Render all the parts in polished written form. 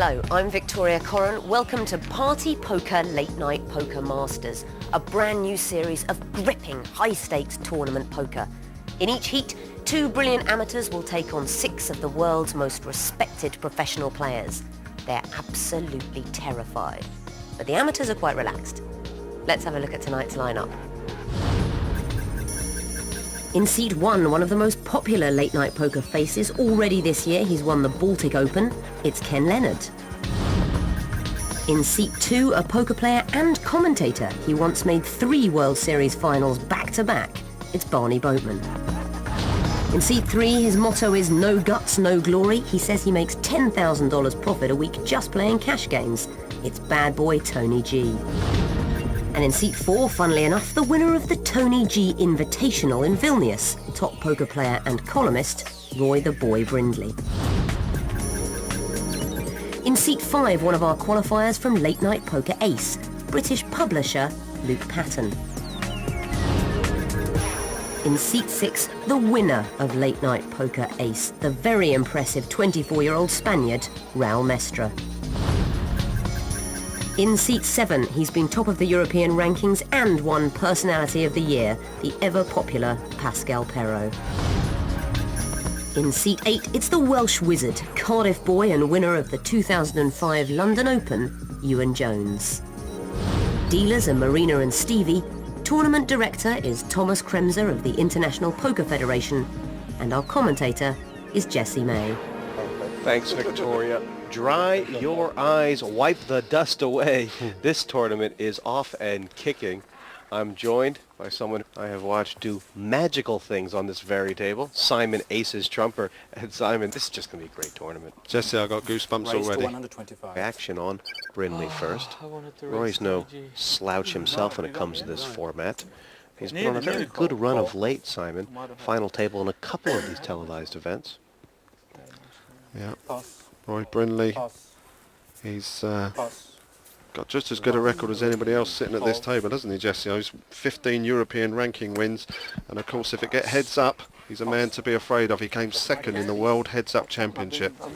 Hello, I'm Victoria Corrin. Welcome to Party Poker Late Night Poker Masters, a brand new series of gripping high-stakes tournament poker. In each heat, 2 brilliant amateurs will take on 6 of the world's most respected professional players. They're absolutely terrified, but the amateurs are quite relaxed. Let's have a look at tonight's lineup. In Seat 1, one of the most popular late-night poker faces already this year, he's won the Baltic Open, it's Ken Leonard. In Seat 2, a poker player and commentator, he once made 3 World Series finals back-to-back, it's Barney Boatman. In Seat 3, his motto is no guts, no glory. He says he makes $10,000 profit a week just playing cash games, it's bad boy Tony G. And in Seat 4, funnily enough, the winner of the Tony G Invitational in Vilnius, top poker player and columnist, Roy the Boy Brindley. In Seat 5, one of our qualifiers from Late Night Poker Ace, British publisher Luke Patton. In Seat 6, the winner of Late Night Poker Ace, the very impressive 24-year-old Spaniard, Raul Mestre. In Seat 7, he's been top of the European rankings and won Personality of the Year, the ever-popular Pascal Perrault. In Seat 8, it's the Welsh wizard, Cardiff boy and winner of the 2005 London Open, Ewan Jones. Dealers are Marina and Stevie. Tournament director is Thomas Kremser of the International Poker Federation. And our commentator is Jesse May. Thanks, Victoria. Dry your eyes, wipe the dust away. This tournament is off and kicking. I'm joined by someone I have watched do magical things on this very table, Simon Aces Trumper. And Simon, this is just going to be a great tournament. Jesse, I got goosebumps already. 125. Action on Brindley first. Roy's no slouch himself when it comes to this format. He's been on a very good run of late, Simon. Final table in a couple of these televised events. Yeah. Pass. Roy Brindley, Pass. he's Pass. got just as good a record as anybody else sitting at this table, doesn't he, Jesse? He's 15 European ranking wins, and of course if it get heads up, he's a man to be afraid of. He came second in the World Heads Up Championship. I've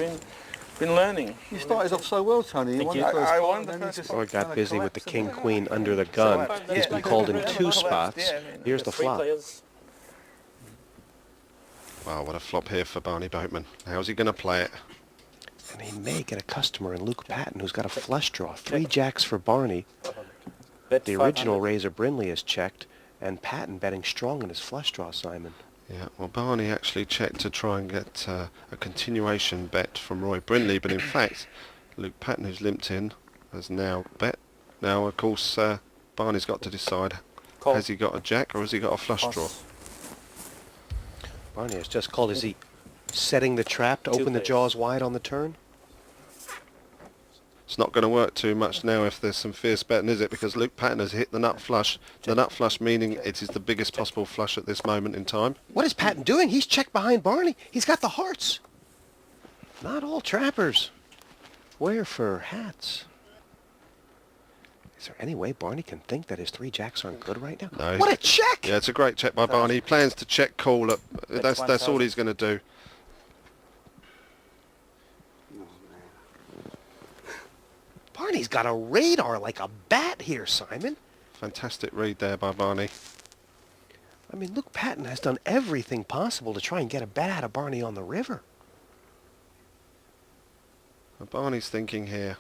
been learning. You started off so well, Tony. You won the first I part, won the and then you first just Roy got kinda busy with the collapsed, didn't king-queen under the gun. He's been called in 2 spots. Here's the flop. Wow, what a flop here for Barney Boatman. How's he going to play it? And he may get a customer in Luke Patton who's got a flush draw. 3 jacks for Barney. The original Razor Brindley is checked, and Patton betting strong in his flush draw, Simon. Yeah, well, Barney actually checked to try and get a continuation bet from Roy Brindley, but in fact, Luke Patton, who's limped in, has now bet. Now, of course, Barney's got to decide, has he got a jack or has he got a flush draw? Barney has just called. Is he setting the trap to open the jaws wide on the turn? It's not going to work too much now if there's some fierce betting, is it? Because Luke Patton has hit the nut flush. The nut flush meaning it is the biggest possible flush at this moment in time. What is Patton doing? He's checked behind Barney. He's got the hearts. Not all trappers wear fur hats. Is there any way Barney can think that his 3 jacks aren't good right now? No. What a check! Yeah, it's a great check by Barney. He plans to check call. That's all he's going to do. Barney's got a radar like a bat here, Simon. Fantastic read there by Barney. I mean, Luke Patton has done everything possible to try and get a bet out of Barney on the river. And Barney's thinking here,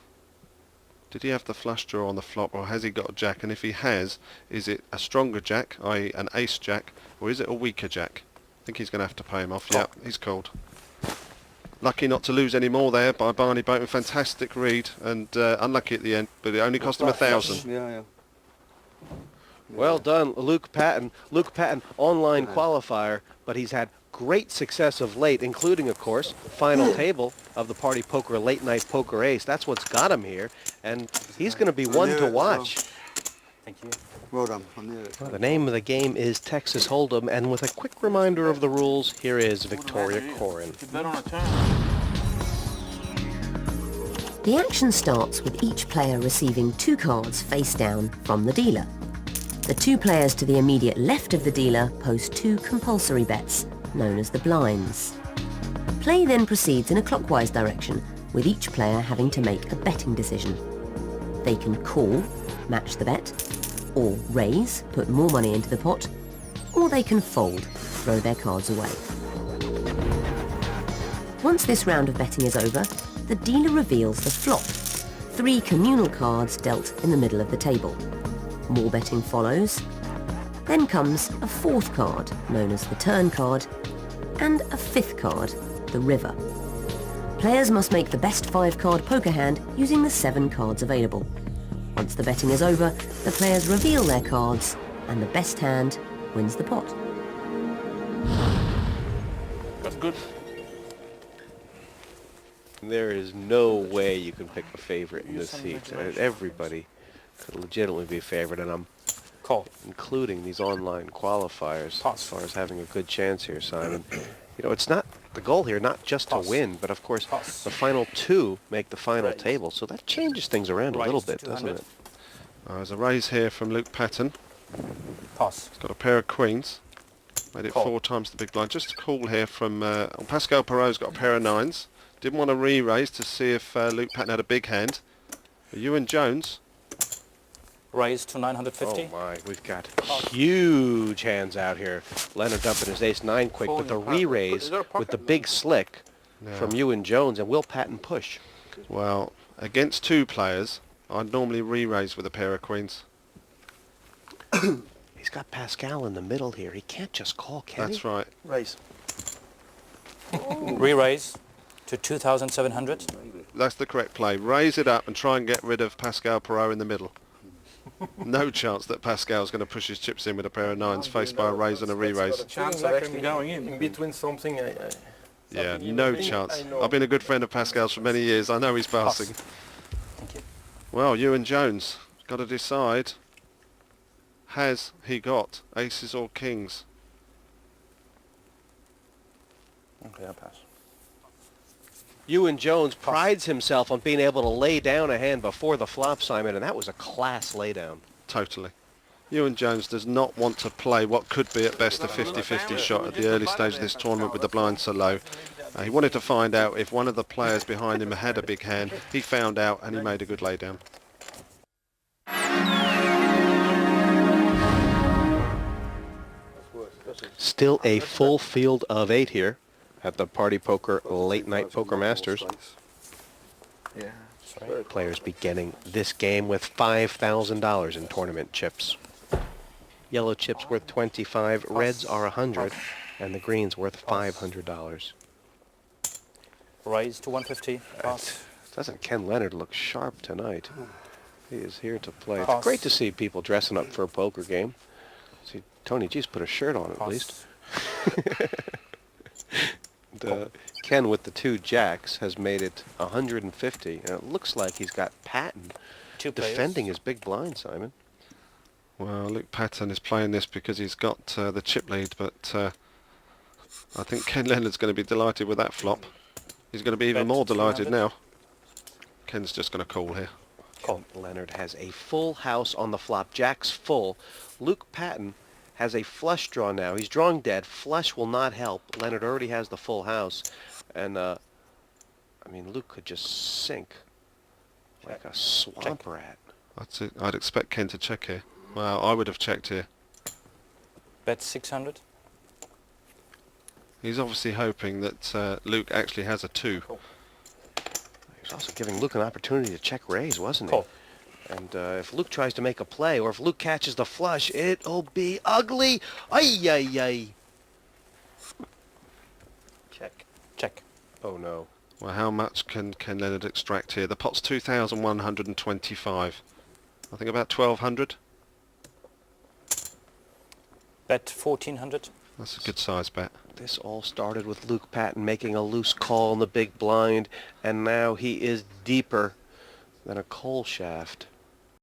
did he have the flush draw on the flop, or has he got a jack? And if he has, is it a stronger jack, i.e. an ace jack, or is it a weaker jack? I think he's going to have to pay him off. Yeah, he's called. Lucky not to lose any more there by Barney Boatman. Fantastic read, and unlucky at the end, but it only cost him 1,000. Yeah. Well done, Luke Patton. Luke Patton, online qualifier, but he's had great success of late, including, of course, final table of the Party Poker Late Night Poker Ace. That's what's got him here, and he's going to be one to watch. Thank you. Well done. I knew it. The name of the game is Texas Hold'em, and with a quick reminder of the rules, here is Victoria Corrin. Bet on a turn. The action starts with each player receiving 2 cards face down from the dealer. The 2 players to the immediate left of the dealer post 2 compulsory bets, known as the blinds. Play then proceeds in a clockwise direction, with each player having to make a betting decision. They can call, match the bet, or raise, put more money into the pot, or they can fold, throw their cards away. Once this round of betting is over, the dealer reveals the flop, 3 communal cards dealt in the middle of the table. More betting follows. Then comes a 4th card, known as the turn card, and a 5th card, the river. Players must make the best 5-card poker hand using the 7 cards available. Once the betting is over, the players reveal their cards, and the best hand wins the pot. That's good. There is no way you can pick a favorite in this seat. Everybody could legitimately be a favorite, and I'm Call. including these online qualifiers Toss. as far as having a good chance here, Simon. You know, it's not the goal here, not just Toss. to win, but of course Toss. the final 2 make the final Raise. table, so that changes things around a Raise little to bit, doesn't 200. it? There's a raise here from Luke Patton. Pass. He's got a pair of queens. Made it Call. 4 times the big blind. Just a call here from Pascal Perot's got a pair of 9s. Didn't want to re-raise to see if Luke Patton had a big hand. But Ewan Jones, Raise to 950. Oh my, we've got huge hands out here. Leonard dumping his ace-9 quick, but the re-raise with the big slick from Ewan Jones, and will Patton push? well, against 2 players, I'd normally re-raise with a pair of queens. He's got Pascal in the middle here. He can't just call, can That's he? right. Race. Re-raise to 2,700. That's the correct play. Raise it up and try and get rid of Pascal Perot in the middle. No chance that Pascal's going to push his chips in with a pair of 9s faced by a raise and a re-raise. Chance of actually going in. between something. Yeah, no chance. I've been a good friend of Pascal's for many years. I know he's passing. Thank you. Well, Ewan Jones got to decide. Has he got aces or kings? Okay, I'll pass. Ewan Jones prides himself on being able to lay down a hand before the flop, Simon, and that was a class laydown. Totally. Ewan Jones does not want to play what could be at best a 50-50 shot at the early stage of this tournament with the blind so low. He wanted to find out if one of the players behind him had a big hand. He found out and he made a good laydown. Still a full field of 8 here at the Party Poker Late Night Poker Masters. Yeah. Sorry. Players beginning this game with $5,000 in tournament chips. Yellow chips worth 25, reds are 100, and the greens worth $500. Raise to 150. Pass. Doesn't Ken Leonard look sharp tonight? He is here to play. It's Pass. great to see people dressing up for a poker game. See, Tony G's put a shirt on at Pass. least. Ken with the 2 jacks has made it 150, and it looks like he's got Patton 2 players. defending his big blind, Simon. Well, Luke Patton is playing this because he's got the chip lead, but I think Ken Leonard's going to be delighted with that flop. He's going to be even Bet more delighted 200. now. Ken's just going to call here. Ken Leonard has a full house on the flop. Jack's full. Luke Patton has a flush draw now. He's drawing dead. Flush will not help. Leonard already has the full house. And, I mean, Luke could just sink like a swamp rat. That's it. I'd expect Ken to check here. Well, I would have checked here. Bet 600. He's obviously hoping that Luke actually has a 2. He was also giving Luke an opportunity to check raise, wasn't he? Call. And if Luke tries to make a play, or if Luke catches the flush, it'll be ugly. Ay, ay, ay. Check. Check. Oh, no. Well, how much can Ken Leonard extract here? The pot's 2,125. I think about 1,200. Bet 1,400. That's a good size bet. This all started with Luke Patton making a loose call in the big blind, and now he is deeper than a coal shaft.